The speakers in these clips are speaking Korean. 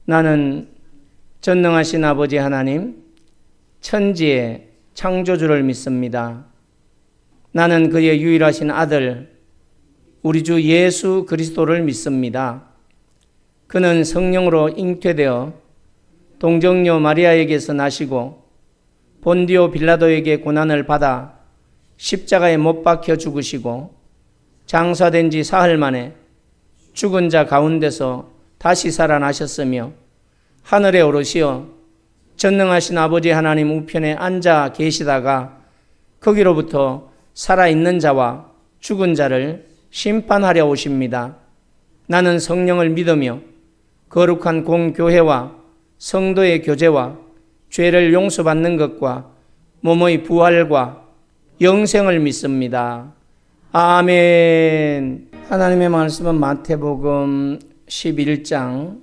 나는 전능하신 아버지 하나님, 천지의 창조주를 믿습니다. 나는 그의 유일하신 아들, 우리 주 예수 그리스도를 믿습니다. 그는 성령으로 잉태되어 동정녀 마리아에게서 나시고 본디오 빌라도에게 고난을 받아 십자가에 못 박혀 죽으시고 장사된 지 사흘 만에 죽은 자 가운데서 다시 살아나셨으며 하늘에 오르시어 전능하신 아버지 하나님 우편에 앉아 계시다가 거기로부터 살아있는 자와 죽은 자를 심판하려 오십니다. 나는 성령을 믿으며 거룩한 공교회와 성도의 교제와 죄를 용서받는 것과 몸의 부활과 영생을 믿습니다. 아멘. 하나님의 말씀은 마태복음 11장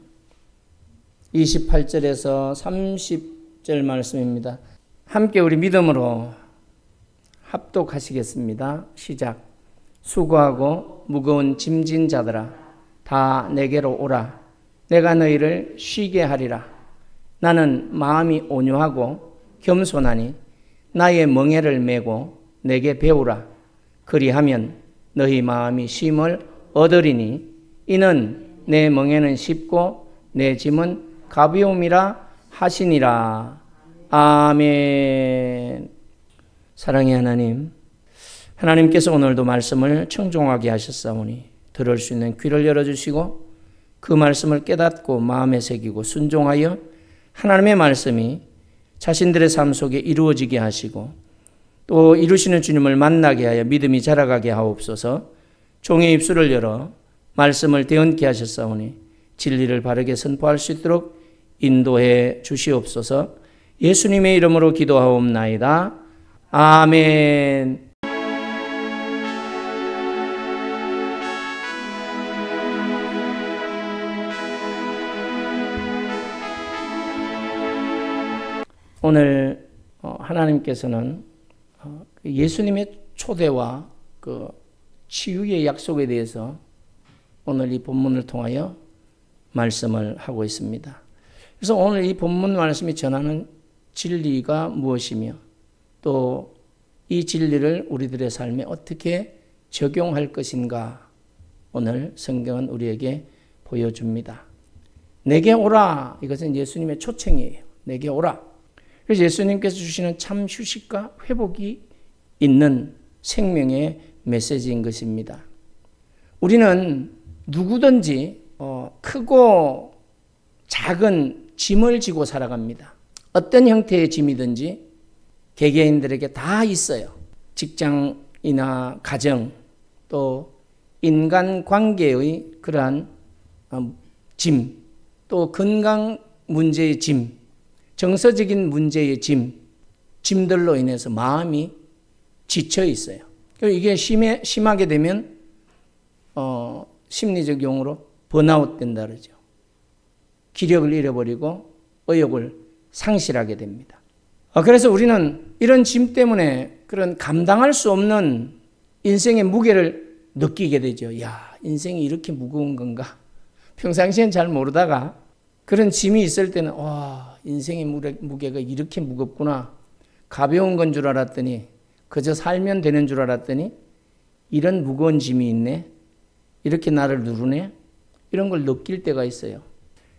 28절에서 30절 말씀입니다. 함께 우리 믿음으로 합독하시겠습니다. 시작. 수고하고 무거운 짐진 자들아 다 내게로 오라. 내가 너희를 쉬게 하리라. 나는 마음이 온유하고 겸손하니 나의 멍에를 메고 내게 배우라. 그리하면 너희 마음이 쉼을 얻으리니 이는 내 멍에는 쉽고 내 짐은 가벼움이라 하시니라. 아멘. 사랑의 하나님, 하나님께서 오늘도 말씀을 청종하게 하셨사오니 들을 수 있는 귀를 열어주시고 그 말씀을 깨닫고 마음에 새기고 순종하여 하나님의 말씀이 자신들의 삶 속에 이루어지게 하시고 또 이루시는 주님을 만나게 하여 믿음이 자라가게 하옵소서. 종의 입술을 열어 말씀을 대언케 하셨사오니 진리를 바르게 선포할 수 있도록 인도해 주시옵소서. 예수님의 이름으로 기도하옵나이다. 아멘. 오늘 하나님께서는 예수님의 초대와 그 치유의 약속에 대해서 오늘 이 본문을 통하여 말씀을 하고 있습니다. 그래서 오늘 이 본문 말씀이 전하는 진리가 무엇이며 또 이 진리를 우리들의 삶에 어떻게 적용할 것인가 오늘 성경은 우리에게 보여줍니다. 내게 오라. 이것은 예수님의 초청이에요. 내게 오라. 그래서 예수님께서 주시는 참 휴식과 회복이 있는 생명의 메시지인 것입니다. 우리는 누구든지 크고 작은 짐을 지고 살아갑니다. 어떤 형태의 짐이든지 개개인들에게 다 있어요. 직장이나 가정 또 인간관계의 그러한 짐, 또 건강 문제의 짐, 정서적인 문제의 짐들로 인해서 마음이 지쳐 있어요. 이게 심하게 되면 심리적 용어로 번아웃 된다 그러죠. 기력을 잃어버리고 의욕을 상실하게 됩니다. 그래서 우리는 이런 짐 때문에 그런 감당할 수 없는 인생의 무게를 느끼게 되죠. 야, 인생이 이렇게 무거운 건가? 평상시엔 잘 모르다가 그런 짐이 있을 때는 와, 인생의 무게가 이렇게 무겁구나. 가벼운 건 줄 알았더니 그저 살면 되는 줄 알았더니 이런 무거운 짐이 있네. 이렇게 나를 누르네. 이런 걸 느낄 때가 있어요.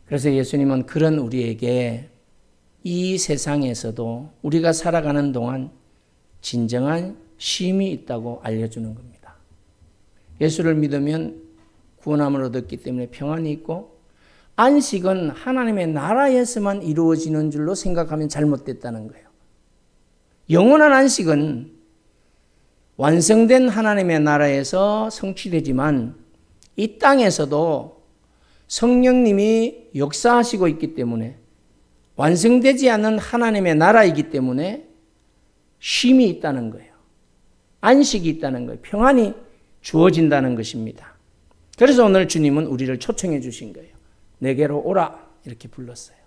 그래서 예수님은 그런 우리에게 이 세상에서도 우리가 살아가는 동안 진정한 쉼이 있다고 알려주는 겁니다. 예수를 믿으면 구원함을 얻었기 때문에 평안이 있고 안식은 하나님의 나라에서만 이루어지는 줄로 생각하면 잘못됐다는 거예요. 영원한 안식은 완성된 하나님의 나라에서 성취되지만 이 땅에서도 성령님이 역사하시고 있기 때문에 완성되지 않은 하나님의 나라이기 때문에 쉼이 있다는 거예요. 안식이 있다는 거예요. 평안이 주어진다는 것입니다. 그래서 오늘 주님은 우리를 초청해 주신 거예요. 내게로 오라 이렇게 불렀어요.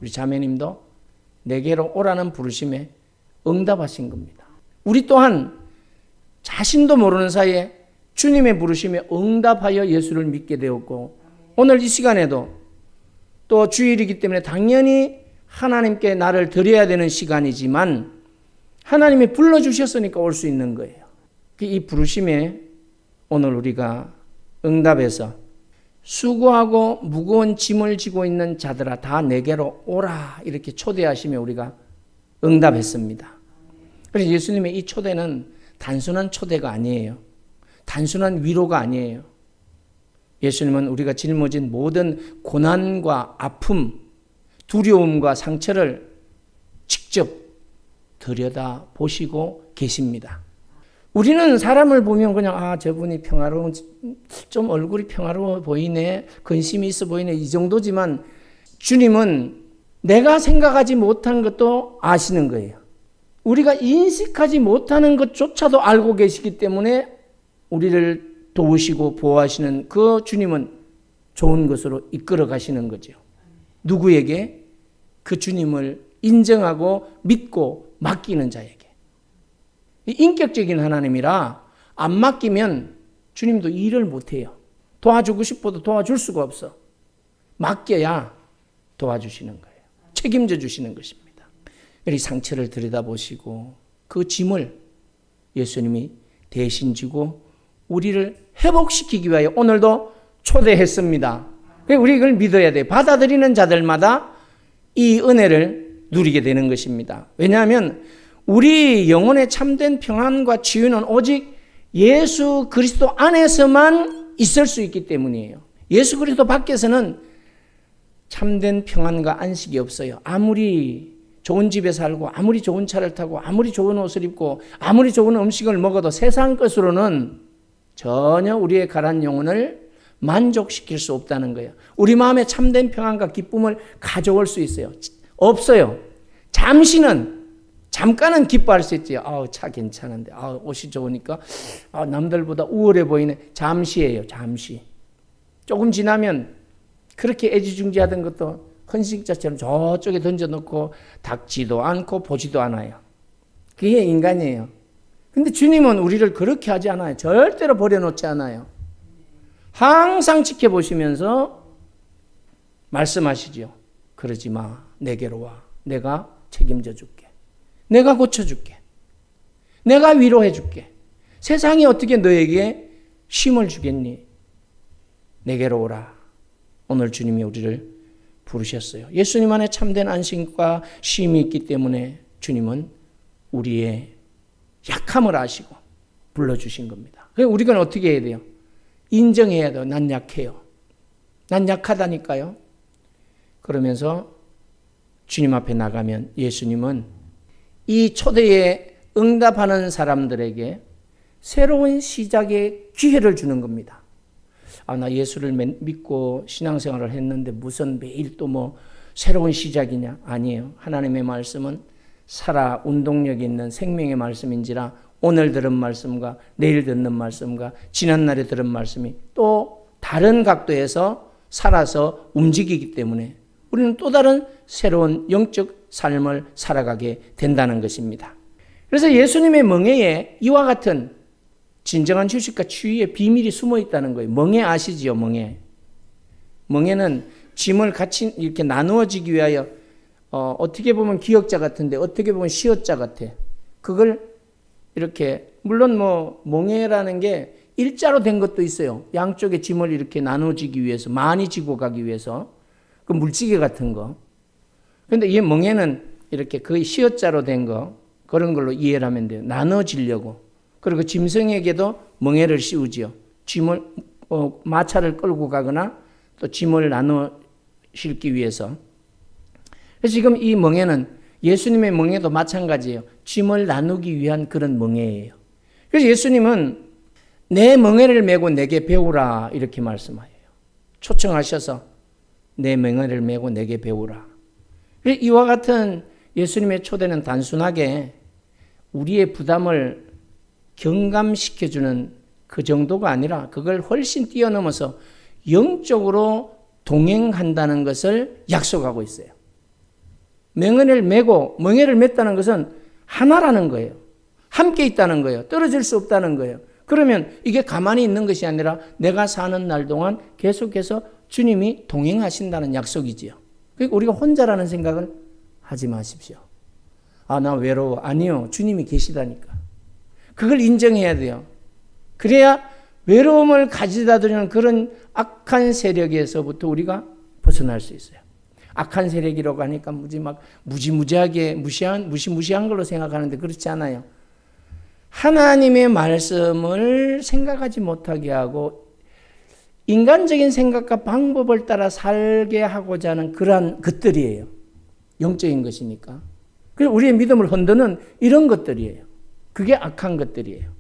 우리 자매님도 내게로 오라는 부르심에 응답하신 겁니다. 우리 또한 자신도 모르는 사이에 주님의 부르심에 응답하여 예수를 믿게 되었고 오늘 이 시간에도 또 주일이기 때문에 당연히 하나님께 나를 드려야 되는 시간이지만 하나님이 불러주셨으니까 올 수 있는 거예요. 이 부르심에 오늘 우리가 응답해서 수고하고 무거운 짐을 지고 있는 자들아 다 내게로 오라 이렇게 초대하시며 우리가 응답했습니다. 그래서 예수님의 이 초대는 단순한 초대가 아니에요. 단순한 위로가 아니에요. 예수님은 우리가 짊어진 모든 고난과 아픔, 두려움과 상처를 직접 들여다 보시고 계십니다. 우리는 사람을 보면 그냥 저분이 평화로운, 좀 얼굴이 평화로워 보이네, 근심이 있어 보이네 이 정도지만 주님은 내가 생각하지 못한 것도 아시는 거예요. 우리가 인식하지 못하는 것조차도 알고 계시기 때문에 우리를 도우시고 보호하시는 그 주님은 좋은 것으로 이끌어 가시는 거죠. 누구에게? 그 주님을 인정하고 믿고 맡기는 자에게. 인격적인 하나님이라 안 맡기면 주님도 일을 못해요. 도와주고 싶어도 도와줄 수가 없어. 맡겨야 도와주시는 거예요. 책임져 주시는 것입니다. 이 상처를 들여다보시고 그 짐을 예수님이 대신 지고 우리를 회복시키기 위하여 오늘도 초대했습니다. 우리 이걸 믿어야 돼요. 받아들이는 자들마다 이 은혜를 누리게 되는 것입니다. 왜냐하면 우리 영혼의 참된 평안과 치유는 오직 예수 그리스도 안에서만 있을 수 있기 때문이에요. 예수 그리스도 밖에서는 참된 평안과 안식이 없어요. 아무리 좋은 집에 살고 아무리 좋은 차를 타고 아무리 좋은 옷을 입고 아무리 좋은 음식을 먹어도 세상 것으로는 전혀 우리의 가난 영혼을 만족시킬 수 없다는 거예요. 우리 마음에 참된 평안과 기쁨을 가져올 수 있어요. 없어요. 잠깐은 기뻐할 수 있지. 차 괜찮은데, 옷이 좋으니까, 남들보다 우월해 보이네. 잠시예요, 잠시. 조금 지나면 그렇게 애지중지하던 것도 헌신자처럼 저쪽에 던져놓고 닦지도 않고 보지도 않아요. 그게 인간이에요. 근데 주님은 우리를 그렇게 하지 않아요. 절대로 버려놓지 않아요. 항상 지켜보시면서 말씀하시죠. 그러지 마. 내게로 와. 내가 책임져 줄게. 내가 고쳐줄게. 내가 위로해 줄게. 세상이 어떻게 너에게 쉼을 주겠니? 내게로 오라. 오늘 주님이 우리를 부르셨어요. 예수님 안에 참된 안식과 쉼이 있기 때문에 주님은 우리의 약함을 아시고 불러주신 겁니다. 그래서 우리가 어떻게 해야 돼요? 인정해야 돼요. 난 약해요. 난 약하다니까요. 그러면서 주님 앞에 나가면 예수님은 이 초대에 응답하는 사람들에게 새로운 시작의 기회를 주는 겁니다. 나 예수를 믿고 신앙생활을 했는데 무슨 매일 또 새로운 시작이냐? 아니에요. 하나님의 말씀은 살아 운동력 있는 생명의 말씀인지라 오늘 들은 말씀과 내일 듣는 말씀과 지난날에 들은 말씀이 또 다른 각도에서 살아서 움직이기 때문에 우리는 또 다른 새로운 영적 삶을 살아가게 된다는 것입니다. 그래서 예수님의 멍에에 이와 같은 진정한 휴식과 치유의 비밀이 숨어 있다는 거예요. 멍에 아시지요? 멍에는 짐을 같이 이렇게 나누어지기 위하여 어떻게 보면 기역자 같은데 어떻게 보면 시옷자 같아. 그걸 이렇게 물론 멍에라는 게 일자로 된 것도 있어요. 양쪽에 짐을 이렇게 나눠지기 위해서 많이 지고 가기 위해서 그 물지개 같은 거. 그런데 이 멍에는 이렇게 거의 시옷자로 된 거 그런 걸로 이해를 하면 돼요. 나눠지려고. 그리고 짐승에게도 멍에를 씌우지요. 짐을 마차를 끌고 가거나 또 짐을 나눠 실기 위해서. 그래서 지금 이 멍에는 예수님의 멍에도 마찬가지예요. 짐을 나누기 위한 그런 멍에예요. 그래서 예수님은 내 멍에를 메고 내게 배우라 이렇게 말씀하여요. 초청하셔서 내 멍에를 메고 내게 배우라. 이와 같은 예수님의 초대는 단순하게 우리의 부담을 경감시켜주는 그 정도가 아니라 그걸 훨씬 뛰어넘어서 영적으로 동행한다는 것을 약속하고 있어요. 멍에를 메고 멍에를 맸다는 것은 하나라는 거예요. 함께 있다는 거예요. 떨어질 수 없다는 거예요. 그러면 이게 가만히 있는 것이 아니라 내가 사는 날 동안 계속해서 주님이 동행하신다는 약속이지요. 그러니까 우리가 혼자라는 생각을 하지 마십시오. 아, 나 외로워. 아니요. 주님이 계시다니까. 그걸 인정해야 돼요. 그래야 외로움을 가져다 드리는 그런 악한 세력에서부터 우리가 벗어날 수 있어요. 악한 세력이라고 하니까 무지무지하게 무시무시한 걸로 생각하는데 그렇지 않아요. 하나님의 말씀을 생각하지 못하게 하고 인간적인 생각과 방법을 따라 살게 하고자 하는 그러한 것들이에요. 영적인 것이니까. 그래서 우리의 믿음을 흔드는 이런 것들이에요. 그게 악한 것들이에요.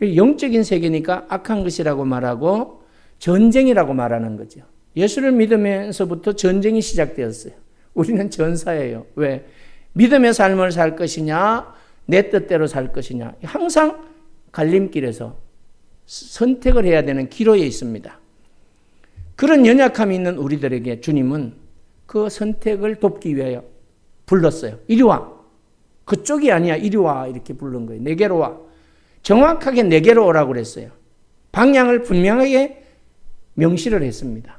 영적인 세계니까 악한 것이라고 말하고 전쟁이라고 말하는 거죠. 예수를 믿으면서부터 전쟁이 시작되었어요. 우리는 전사예요. 왜? 믿음의 삶을 살 것이냐, 내 뜻대로 살 것이냐. 항상 갈림길에서 선택을 해야 되는 기로에 있습니다. 그런 연약함이 있는 우리들에게 주님은 그 선택을 돕기 위하여 불렀어요. 이리 와. 그쪽이 아니야. 이리 와. 이렇게 부른 거예요. 내게로 와. 정확하게 내게로 오라고 그랬어요. 방향을 분명하게 명시를 했습니다.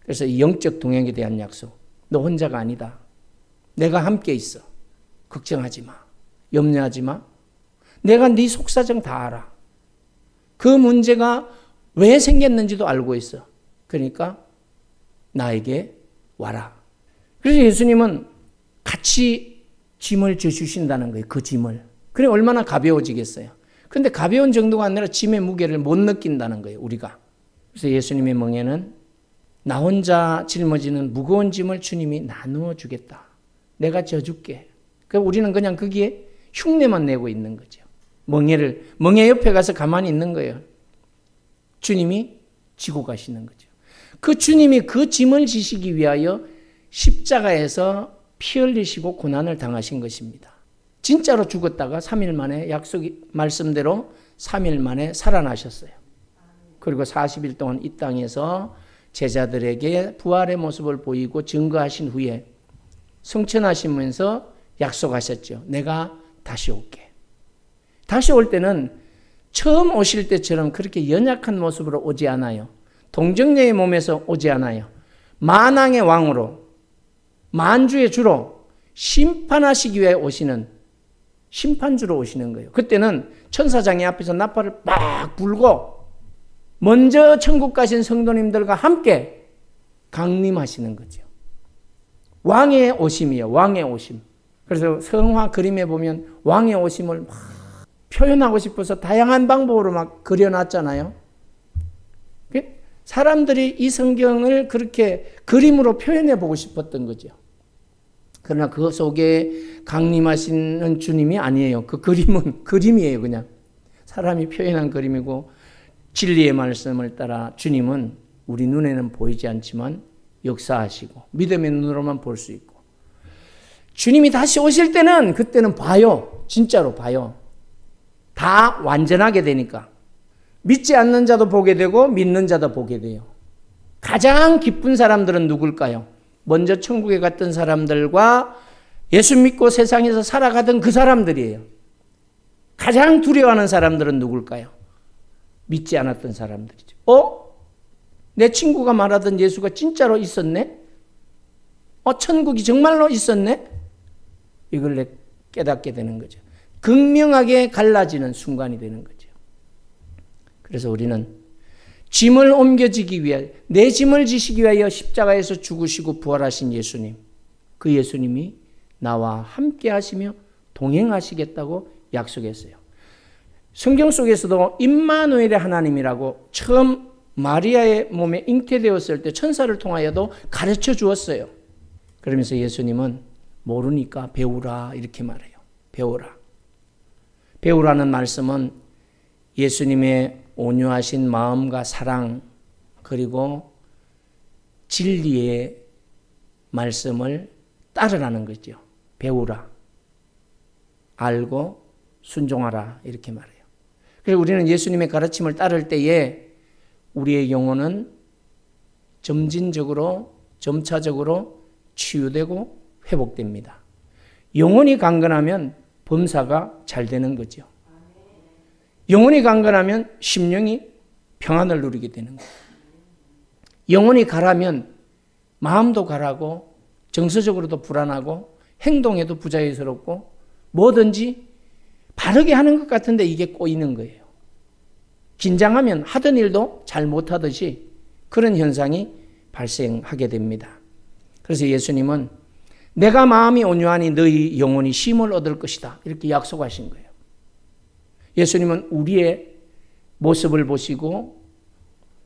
그래서 이 영적 동행에 대한 약속. 너 혼자가 아니다. 내가 함께 있어. 걱정하지 마. 염려하지 마. 내가 네 속사정 다 알아. 그 문제가 왜 생겼는지도 알고 있어. 그러니까 나에게 와라. 그래서 예수님은 같이 짐을 져주신다는 거예요. 그 짐을. 그래 얼마나 가벼워지겠어요. 그런데 가벼운 정도가 아니라 짐의 무게를 못 느낀다는 거예요. 우리가. 그래서 예수님의 멍에는 나 혼자 짊어지는 무거운 짐을 주님이 나누어 주겠다. 내가 져줄게. 그러니까 우리는 그냥 거기에 흉내만 내고 있는 거죠. 멍에 옆에 가서 가만히 있는 거예요. 주님이 지고 가시는 거죠. 그 주님이 그 짐을 지시기 위하여 십자가에서 피 흘리시고 고난을 당하신 것입니다. 진짜로 죽었다가 3일 만에 말씀대로 3일 만에 살아나셨어요. 그리고 40일 동안 이 땅에서 제자들에게 부활의 모습을 보이고 증거하신 후에 승천하시면서 약속하셨죠. 내가 다시 올게. 다시 올 때는 처음 오실 때처럼 그렇게 연약한 모습으로 오지 않아요. 동정녀의 몸에서 오지 않아요. 만왕의 왕으로, 만주의 주로 심판하시기 위해 오시는 심판주로 오시는 거예요. 그때는 천사장이 앞에서 나팔을 막 불고 먼저 천국 가신 성도님들과 함께 강림하시는 거죠. 왕의 오심이에요. 왕의 오심. 그래서 성화 그림에 보면 왕의 오심을 막 표현하고 싶어서 다양한 방법으로 막 그려놨잖아요. 사람들이 이 성경을 그렇게 그림으로 표현해 보고 싶었던 거죠. 그러나 그 속에 강림하시는 주님이 아니에요. 그 그림은 그림이에요. 그냥 사람이 표현한 그림이고 진리의 말씀을 따라 주님은 우리 눈에는 보이지 않지만 역사하시고 믿음의 눈으로만 볼 수 있고 주님이 다시 오실 때는 그때는 봐요. 진짜로 봐요. 다 완전하게 되니까 믿지 않는 자도 보게 되고 믿는 자도 보게 돼요. 가장 기쁜 사람들은 누굴까요? 먼저 천국에 갔던 사람들과 예수 믿고 세상에서 살아가던 그 사람들이에요. 가장 두려워하는 사람들은 누굴까요? 믿지 않았던 사람들이죠. 내 친구가 말하던 예수가 진짜로 있었네? 천국이 정말로 있었네? 이걸 깨닫게 되는 거죠. 극명하게 갈라지는 순간이 되는 거죠. 그래서 우리는 짐을 옮겨지기 위해 내 짐을 지시기 위하여 십자가에서 죽으시고 부활하신 예수님, 그 예수님이 나와 함께 하시며 동행하시겠다고 약속했어요. 성경 속에서도 임마누엘의 하나님이라고 처음 마리아의 몸에 잉태되었을 때 천사를 통하여도 가르쳐 주었어요. 그러면서 예수님은 모르니까 배우라 이렇게 말해요. 배우라. 배우라는 말씀은 예수님의 온유하신 마음과 사랑 그리고 진리의 말씀을 따르라는 거죠. 배우라. 알고 순종하라 이렇게 말해요. 그래서 우리는 예수님의 가르침을 따를 때에 우리의 영혼은 점차적으로 치유되고 회복됩니다. 영혼이 강건하면 범사가 잘 되는 거죠. 영혼이 강건하면 심령이 평안을 누리게 되는 거예요. 영혼이 가라면 마음도 가라고 정서적으로도 불안하고 행동에도 부자유스럽고 뭐든지 바르게 하는 것 같은데 이게 꼬이는 거예요. 긴장하면 하던 일도 잘 못하듯이 그런 현상이 발생하게 됩니다. 그래서 예수님은 내가 마음이 온유하니 너희 영혼이 쉼을 얻을 것이다 이렇게 약속하신 거예요. 예수님은 우리의 모습을 보시고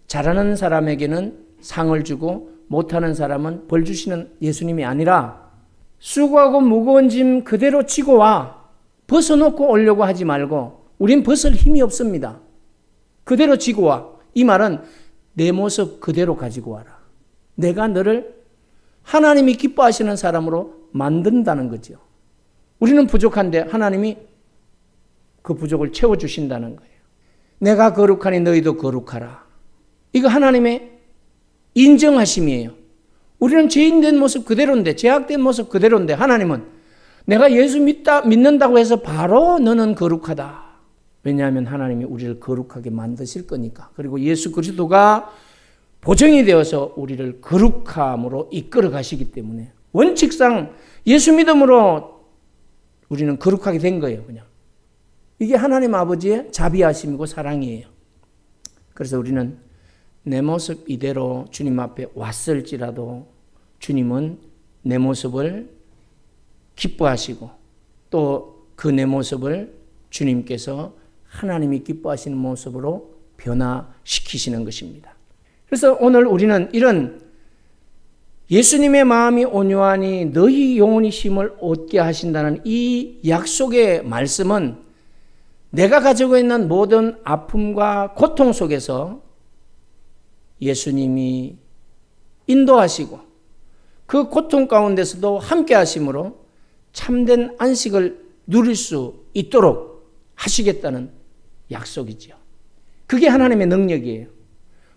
잘하는 사람에게는 상을 주고 못하는 사람은 벌 주시는 예수님이 아니라 수고하고 무거운 짐 그대로 지고 와. 벗어놓고 오려고 하지 말고 우린 벗을 힘이 없습니다. 그대로 지고 와. 이 말은 내 모습 그대로 가지고 와라. 내가 너를 하나님이 기뻐하시는 사람으로 만든다는 거죠. 우리는 부족한데 하나님이 그 부족을 채워주신다는 거예요. 내가 거룩하니 너희도 거룩하라. 이거 하나님의 인정하심이에요. 우리는 죄인된 모습 그대로인데, 죄악된 모습 그대로인데 하나님은 내가 예수 믿는다고 해서 바로 너는 거룩하다. 왜냐하면 하나님이 우리를 거룩하게 만드실 거니까. 그리고 예수 그리스도가 보정이 되어서 우리를 거룩함으로 이끌어 가시기 때문에 원칙상 예수 믿음으로 우리는 거룩하게 된 거예요. 그냥 이게 하나님 아버지의 자비하심이고 사랑이에요. 그래서 우리는 내 모습 이대로 주님 앞에 왔을지라도 주님은 내 모습을 기뻐하시고 또 그 내 모습을 주님께서 하나님이 기뻐하시는 모습으로 변화시키시는 것입니다. 그래서 오늘 우리는 이런 예수님의 마음이 온유하니 너희 영혼이 쉼을 얻게 하신다는 이 약속의 말씀은 내가 가지고 있는 모든 아픔과 고통 속에서 예수님이 인도하시고 그 고통 가운데서도 함께 하심으로 참된 안식을 누릴 수 있도록 하시겠다는 약속이죠. 그게 하나님의 능력이에요.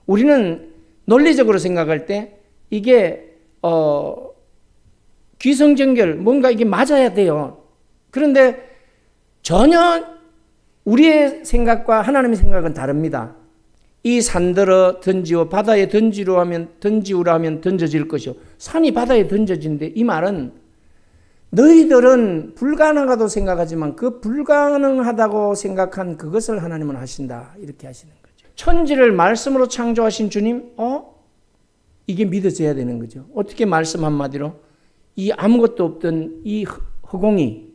우리는 논리적으로 생각할 때 이게 기성정결 뭔가 이게 맞아야 돼요. 그런데 전혀 우리의 생각과 하나님의 생각은 다릅니다. 이 산들어 던지고 바다에 던지우라 하면 던져질 것이요. 산이 바다에 던져진대. 이 말은 너희들은 불가능하다고 생각하지만 그 불가능하다고 생각한 그것을 하나님은 하신다. 이렇게 하시는 거죠. 천지를 말씀으로 창조하신 주님, 이게 믿어져야 되는 거죠. 어떻게 말씀 한마디로 이 아무것도 없던 이 허공이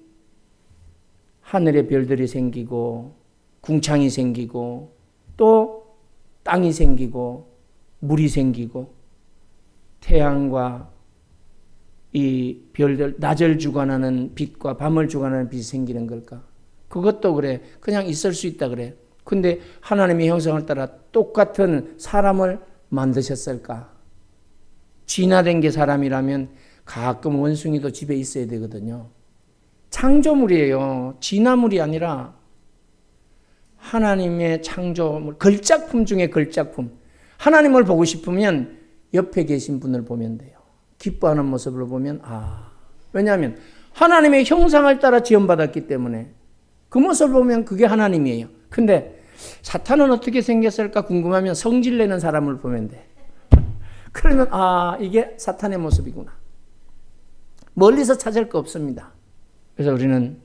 하늘에 별들이 생기고 궁창이 생기고 또 땅이 생기고 물이 생기고 태양과 이 별들 낮을 주관하는 빛과 밤을 주관하는 빛이 생기는 걸까? 그것도 그래. 그냥 있을 수 있다 그래. 근데 하나님의 형상을 따라 똑같은 사람을 만드셨을까? 진화된 게 사람이라면 가끔 원숭이도 집에 있어야 되거든요. 창조물이에요. 진화물이 아니라 하나님의 창조물, 걸작품 중에 걸작품. 하나님을 보고 싶으면 옆에 계신 분을 보면 돼요. 기뻐하는 모습을 보면 왜냐하면 하나님의 형상을 따라 지음받았기 때문에 그 모습을 보면 그게 하나님이에요. 근데 사탄은 어떻게 생겼을까 궁금하면 성질내는 사람을 보면 돼. 그러면 이게 사탄의 모습이구나. 멀리서 찾을 거 없습니다. 그래서 우리는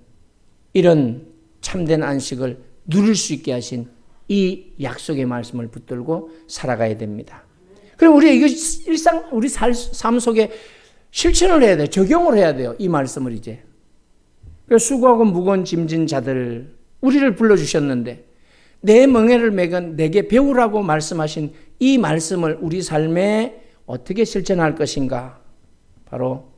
이런 참된 안식을 누릴 수 있게 하신 이 약속의 말씀을 붙들고 살아가야 됩니다. 그럼 우리 이거 우리 삶 속에 실천을 해야 돼요. 적용을 해야 돼요. 이 말씀을 이제. 수고하고 무거운 짐진 자들, 우리를 불러주셨는데 내 멍에를 매건 내게 배우라고 말씀하신 이 말씀을 우리 삶에 어떻게 실천할 것인가? 바로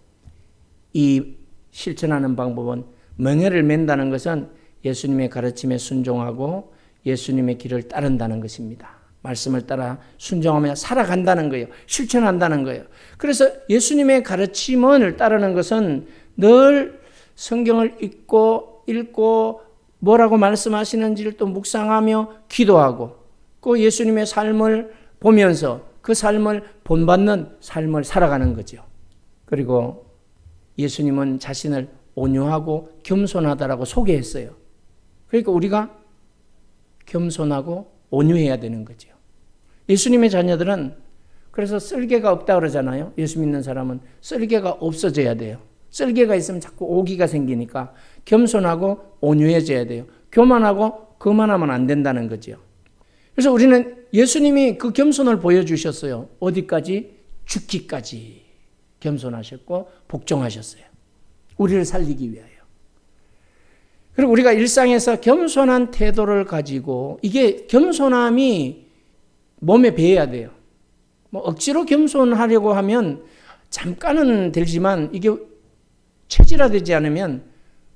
이 실천하는 방법은 멍에를 맨다는 것은 예수님의 가르침에 순종하고 예수님의 길을 따른다는 것입니다. 말씀을 따라 순종하며 살아간다는 거예요. 실천한다는 거예요. 그래서 예수님의 가르침을 따르는 것은 늘 성경을 읽고 뭐라고 말씀하시는지를 또 묵상하며 기도하고 그 예수님의 삶을 보면서 그 삶을 본받는 삶을 살아가는 거죠. 그리고 예수님은 자신을 온유하고 겸손하다라고 소개했어요. 그러니까 우리가 겸손하고 온유해야 되는 거죠. 예수님의 자녀들은 그래서 쓸개가 없다 그러잖아요. 예수 믿는 사람은 쓸개가 없어져야 돼요. 쓸개가 있으면 자꾸 오기가 생기니까 겸손하고 온유해져야 돼요. 교만하고 거만하면 안 된다는 거죠. 그래서 우리는 예수님이 그 겸손을 보여주셨어요. 어디까지? 죽기까지 겸손하셨고 복종하셨어요. 우리를 살리기 위하여. 그리고 우리가 일상에서 겸손한 태도를 가지고, 이게 겸손함이 몸에 배어야 돼요. 뭐 억지로 겸손하려고 하면 잠깐은 되지만 이게 체질화되지 않으면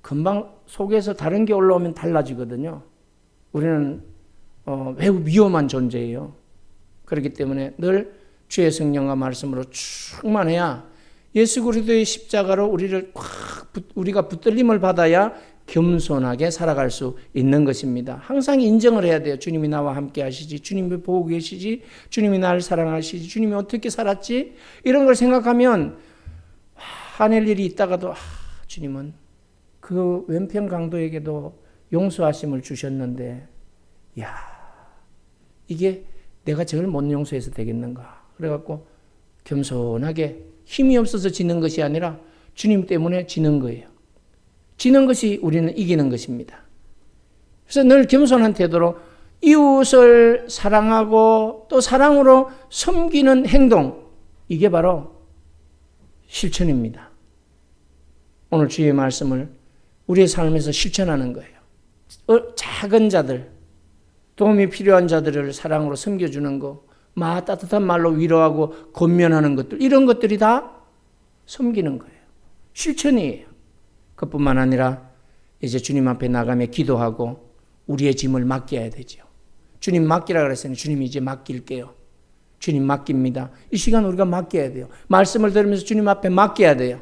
금방 속에서 다른 게 올라오면 달라지거든요. 우리는 매우 위험한 존재예요. 그렇기 때문에 늘 주의 성령과 말씀으로 충만해야 예수 그리스도의 십자가로 우리가 붙들림을 받아야 겸손하게 살아갈 수 있는 것입니다. 항상 인정을 해야 돼요. 주님이 나와 함께 하시지, 주님이 보고 계시지, 주님이 나를 사랑하시지, 주님이 어떻게 살았지, 이런 걸 생각하면 화낼 일이 있다가도 주님은 그 왼편 강도에게도 용서하심을 주셨는데, 야, 이게 내가 저걸 못 용서해서 되겠는가. 그래갖고 겸손하게, 힘이 없어서 지는 것이 아니라 주님 때문에 지는 거예요. 지는 것이 우리는 이기는 것입니다. 그래서 늘 겸손한 태도로 이웃을 사랑하고 또 사랑으로 섬기는 행동, 이게 바로 실천입니다. 오늘 주의 말씀을 우리의 삶에서 실천하는 거예요. 작은 자들, 도움이 필요한 자들을 사랑으로 섬겨주는 거, 따뜻한 말로 위로하고 권면하는 것들, 이런 것들이 다 섬기는 거예요. 실천이에요. 그뿐만 아니라 이제 주님 앞에 나가며 기도하고 우리의 짐을 맡겨야 되죠. 주님 맡기라 그랬으니 주님 이제 맡길게요. 주님 맡깁니다. 이 시간 우리가 맡겨야 돼요. 말씀을 들으면서 주님 앞에 맡겨야 돼요.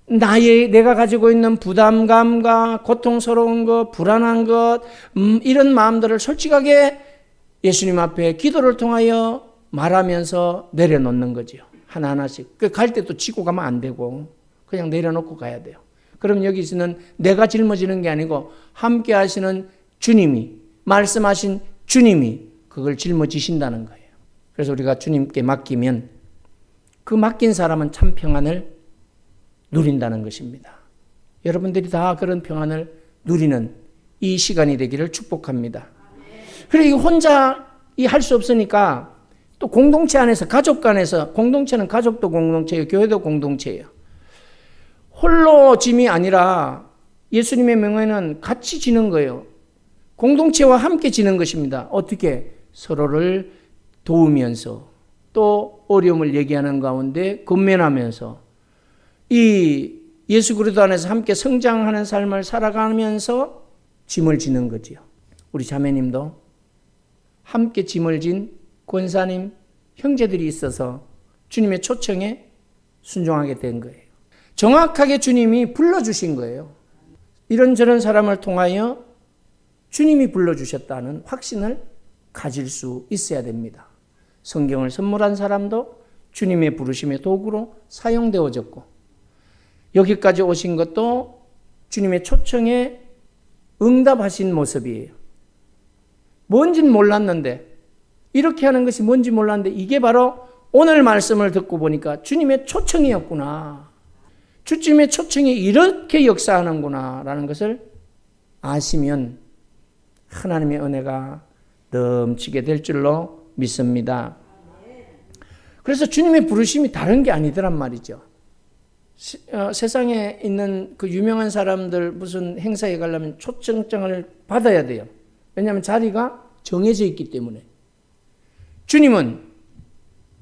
내가 가지고 있는 부담감과 고통스러운 것, 불안한 것, 이런 마음들을 솔직하게 예수님 앞에 기도를 통하여 말하면서 내려놓는 거죠. 하나하나씩. 갈 때도 지고 가면 안 되고 그냥 내려놓고 가야 돼요. 그럼 여기서는 내가 짊어지는 게 아니고 함께 하시는 주님이, 말씀하신 주님이 그걸 짊어지신다는 거예요. 그래서 우리가 주님께 맡기면 그 맡긴 사람은 참 평안을 누린다는 것입니다. 여러분들이 다 그런 평안을 누리는 이 시간이 되기를 축복합니다. 그리고 혼자 할 수 없으니까 또 공동체 안에서, 가족 간에서, 공동체는 가족도 공동체예요. 교회도 공동체예요. 홀로 짐이 아니라 예수님의 명예는 같이 지는 거예요. 공동체와 함께 지는 것입니다. 어떻게? 서로를 도우면서 또 어려움을 얘기하는 가운데 건면하면서 이 예수 그리스도 안에서 함께 성장하는 삶을 살아가면서 짐을 지는 거지요. 우리 자매님도 함께 짐을 진 권사님, 형제들이 있어서 주님의 초청에 순종하게 된 거예요. 정확하게 주님이 불러주신 거예요. 이런저런 사람을 통하여 주님이 불러주셨다는 확신을 가질 수 있어야 됩니다. 성경을 선물한 사람도 주님의 부르심의 도구로 사용되어졌고, 여기까지 오신 것도 주님의 초청에 응답하신 모습이에요. 뭔진 몰랐는데, 이렇게 하는 것이 뭔지 몰랐는데 이게 바로 오늘 말씀을 듣고 보니까 주님의 초청이었구나. 주님의 초청이 이렇게 역사하는구나 라는 것을 아시면 하나님의 은혜가 넘치게 될 줄로 믿습니다. 그래서 주님의 부르심이 다른 게 아니더란 말이죠. 세상에 있는 그 유명한 사람들 무슨 행사에 가려면 초청장을 받아야 돼요. 왜냐하면 자리가 정해져 있기 때문에. 주님은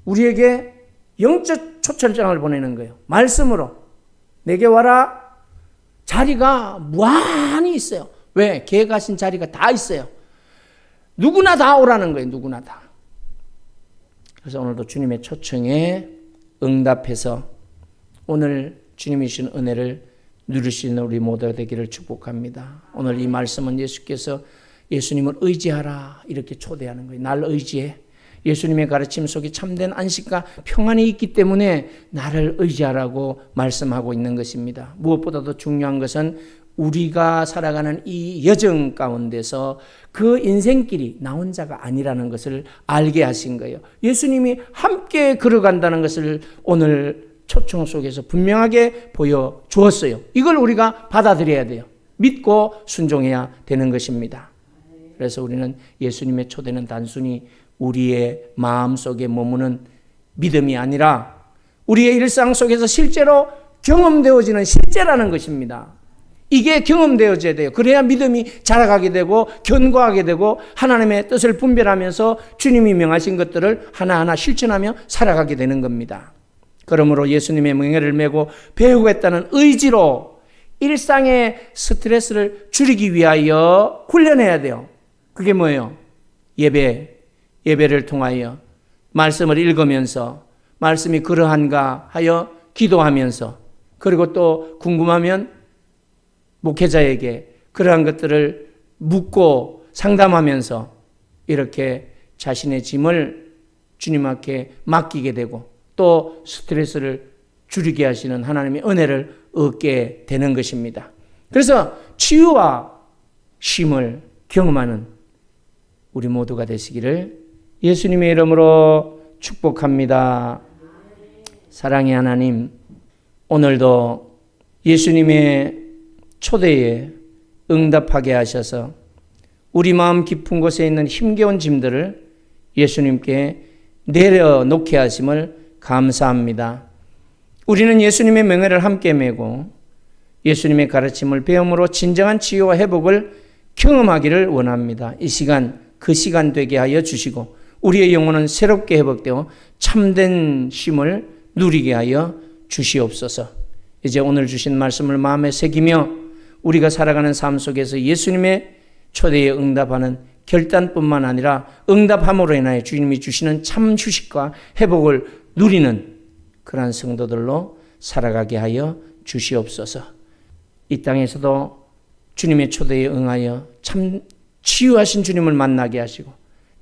우리에게 영적 초청장을 보내는 거예요. 말씀으로 내게 와라. 자리가 무한히 있어요. 왜? 계획하신 자리가 다 있어요. 누구나 다 오라는 거예요. 누구나 다. 그래서 오늘도 주님의 초청에 응답해서 오늘 주님이 주신 은혜를 누릴 수 있는 우리 모두가 되기를 축복합니다. 오늘 이 말씀은 예수께서 예수님을 의지하라 이렇게 초대하는 거예요. 날 의지해. 예수님의 가르침 속에 참된 안식과 평안이 있기 때문에 나를 의지하라고 말씀하고 있는 것입니다. 무엇보다도 중요한 것은 우리가 살아가는 이 여정 가운데서 그 인생길이 나 혼자가 아니라는 것을 알게 하신 거예요. 예수님이 함께 걸어간다는 것을 오늘 초청 속에서 분명하게 보여주었어요. 이걸 우리가 받아들여야 돼요. 믿고 순종해야 되는 것입니다. 그래서 우리는 예수님의 초대는 단순히 우리의 마음속에 머무는 믿음이 아니라 우리의 일상 속에서 실제로 경험되어지는 실제라는 것입니다. 이게 경험되어져야 돼요. 그래야 믿음이 자라가게 되고 견고하게 되고 하나님의 뜻을 분별하면서 주님이 명하신 것들을 하나하나 실천하며 살아가게 되는 겁니다. 그러므로 예수님의 명예를 메고 배우겠다는 의지로 일상의 스트레스를 줄이기 위하여 훈련해야 돼요. 그게 뭐예요? 예배를 통하여 말씀을 읽으면서 말씀이 그러한가 하여 기도하면서 그리고 또 궁금하면 목회자에게 그러한 것들을 묻고 상담하면서 이렇게 자신의 짐을 주님 앞에 맡기게 되고 또 스트레스를 줄이게 하시는 하나님의 은혜를 얻게 되는 것입니다. 그래서 치유와 쉼을 경험하는 우리 모두가 되시기를 예수님의 이름으로 축복합니다. 사랑의 하나님, 오늘도 예수님의 초대에 응답하게 하셔서 우리 마음 깊은 곳에 있는 힘겨운 짐들을 예수님께 내려놓게 하심을 감사합니다. 우리는 예수님의 명예를 함께 메고 예수님의 가르침을 배움으로 진정한 치유와 회복을 경험하기를 원합니다. 이 시간, 그 시간 되게 하여 주시고 우리의 영혼은 새롭게 회복되어 참된 쉼을 누리게 하여 주시옵소서. 이제 오늘 주신 말씀을 마음에 새기며 우리가 살아가는 삶 속에서 예수님의 초대에 응답하는 결단뿐만 아니라 응답함으로 인하여 주님이 주시는 참 휴식과 회복을 누리는 그러한 성도들로 살아가게 하여 주시옵소서. 이 땅에서도 주님의 초대에 응하여 참 치유하신 주님을 만나게 하시고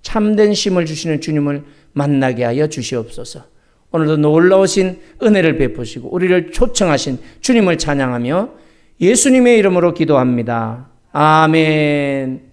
참된 쉼을 주시는 주님을 만나게 하여 주시옵소서. 오늘도 놀라우신 은혜를 베푸시고 우리를 초청하신 주님을 찬양하며 예수님의 이름으로 기도합니다. 아멘.